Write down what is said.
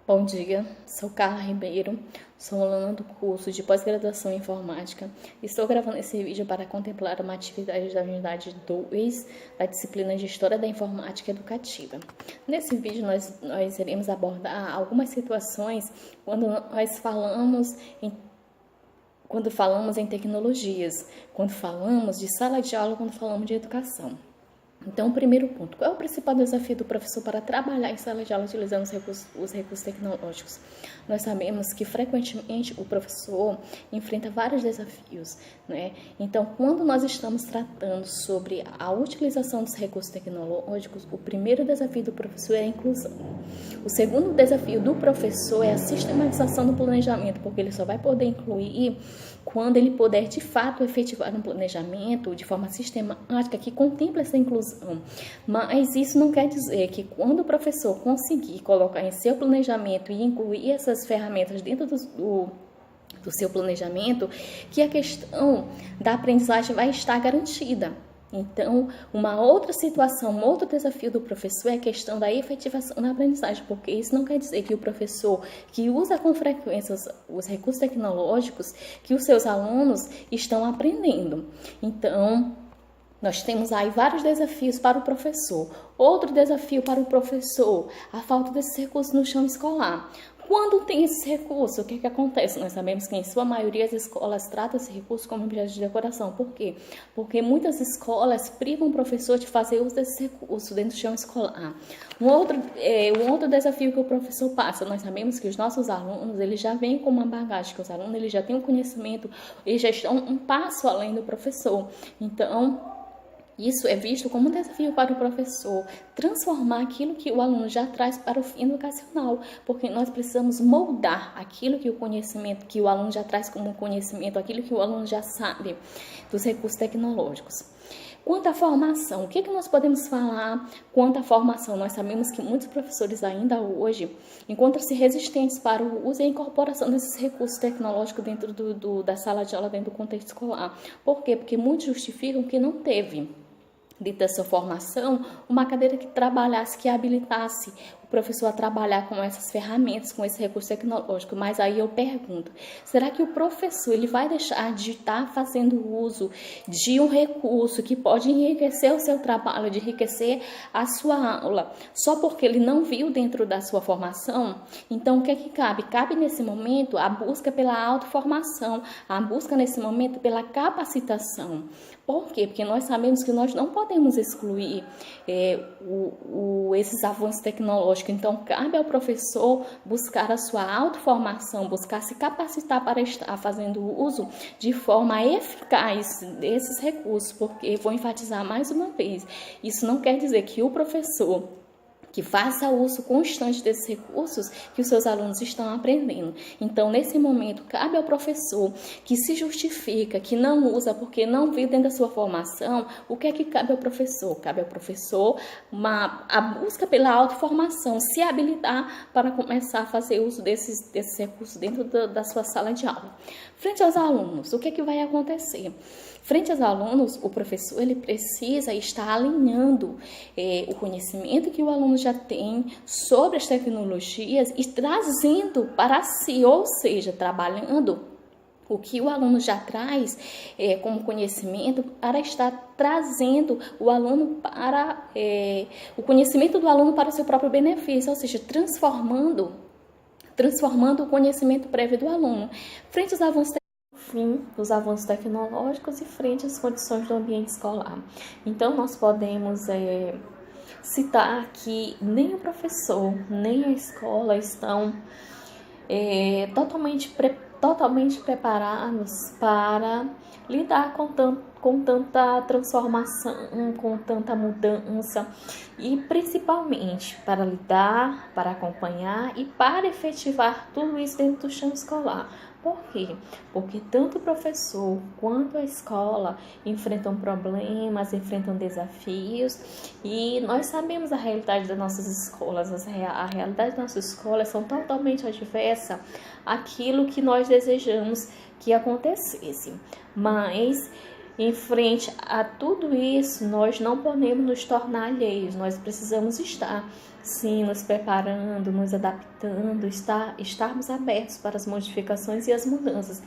Bom dia, sou Carla Ribeiro, sou aluna do curso de pós-graduação em informática. Estou gravando esse vídeo para contemplar uma atividade da unidade 2 da disciplina de História da Informática Educativa. Nesse vídeo nós iremos abordar algumas situações quando falamos em tecnologias, quando falamos de sala de aula, quando falamos de educação. Então, o primeiro ponto, qual é o principal desafio do professor para trabalhar em sala de aula utilizando os recursos tecnológicos? Nós sabemos que, frequentemente, o professor enfrenta vários desafios, né? Então, quando nós estamos tratando sobre a utilização dos recursos tecnológicos, o primeiro desafio do professor é a inclusão. O segundo desafio do professor é a sistematização do planejamento, porque ele só vai poder incluir quando ele puder, de fato, efetivar um planejamento de forma sistemática que contemple essa inclusão. Mas isso não quer dizer que quando o professor conseguir colocar em seu planejamento e incluir essas ferramentas dentro do seu planejamento, que a questão da aprendizagem vai estar garantida. Então, uma outra situação, um outro desafio do professor é a questão da efetivação da aprendizagem, porque isso não quer dizer que o professor que usa com frequência os recursos tecnológicos, que os seus alunos estão aprendendo. Então, nós temos aí vários desafios para o professor. Outro desafio para o professor, a falta desses recursos no chão escolar. Quando tem esses recursos, o que acontece? Nós sabemos que, em sua maioria, as escolas tratam esse recurso como objeto de decoração. Por quê? Porque muitas escolas privam o professor de fazer uso desse recurso dentro do chão escolar. Um outro desafio que o professor passa, nós sabemos que os nossos alunos, eles já vêm com uma bagagem, que os alunos eles já têm um conhecimento, eles já estão um passo além do professor. Então, isso é visto como um desafio para o professor, transformar aquilo que o aluno já traz para o fim educacional, porque nós precisamos moldar aquilo que o conhecimento que o aluno já traz como conhecimento, aquilo que o aluno já sabe dos recursos tecnológicos. Quanto à formação, o que nós podemos falar quanto à formação? Nós sabemos que muitos professores ainda hoje encontram-se resistentes para o uso e a incorporação desses recursos tecnológicos dentro da sala de aula, dentro do contexto escolar. Por quê? Porque muitos justificam que não teve, dentro da sua formação, uma cadeira que trabalhasse, que habilitasse o professor a trabalhar com essas ferramentas, com esse recurso tecnológico. Mas aí eu pergunto, será que o professor ele vai deixar de estar fazendo uso de um recurso que pode enriquecer o seu trabalho, de enriquecer a sua aula, só porque ele não viu dentro da sua formação? Então, o que é que cabe? Cabe nesse momento a busca pela autoformação, a busca nesse momento pela capacitação. Por quê? Porque nós sabemos que nós não podemos excluir esses avanços tecnológicos. Então, cabe ao professor buscar a sua autoformação, buscar se capacitar para estar fazendo uso de forma eficaz desses recursos, porque, vou enfatizar mais uma vez, isso não quer dizer que o professor que faça uso constante desses recursos que os seus alunos estão aprendendo. Então, nesse momento, cabe ao professor que se justifica, que não usa porque não viu dentro da sua formação, o que é que cabe ao professor? Cabe ao professor a busca pela autoformação, se habilitar para começar a fazer uso desses recursos dentro da sua sala de aula. Frente aos alunos, o que é que vai acontecer? Frente aos alunos, o professor ele precisa estar alinhando o conhecimento que o aluno já tem sobre as tecnologias e trazendo para si, ou seja, trabalhando o que o aluno já traz como conhecimento para estar trazendo o aluno para o conhecimento do aluno para o seu próprio benefício, ou seja, transformando o conhecimento prévio do aluno. Frente aos avanços dos avanços tecnológicos e frente às condições do ambiente escolar. Então, nós podemos citar que nem o professor, nem a escola estão totalmente preparados para lidar com tanta transformação, com tanta mudança e principalmente para lidar, para acompanhar e para efetivar tudo isso dentro do chão escolar. Por quê? Porque tanto o professor quanto a escola enfrentam problemas, enfrentam desafios e nós sabemos a realidade das nossas escolas. A realidade das nossas escolas são totalmente adversa àquilo que nós desejamos que acontecesse. Mas Em frente a tudo isso, nós não podemos nos tornar alheios, nós precisamos estar, sim, nos preparando, nos adaptando, estarmos abertos para as modificações e as mudanças.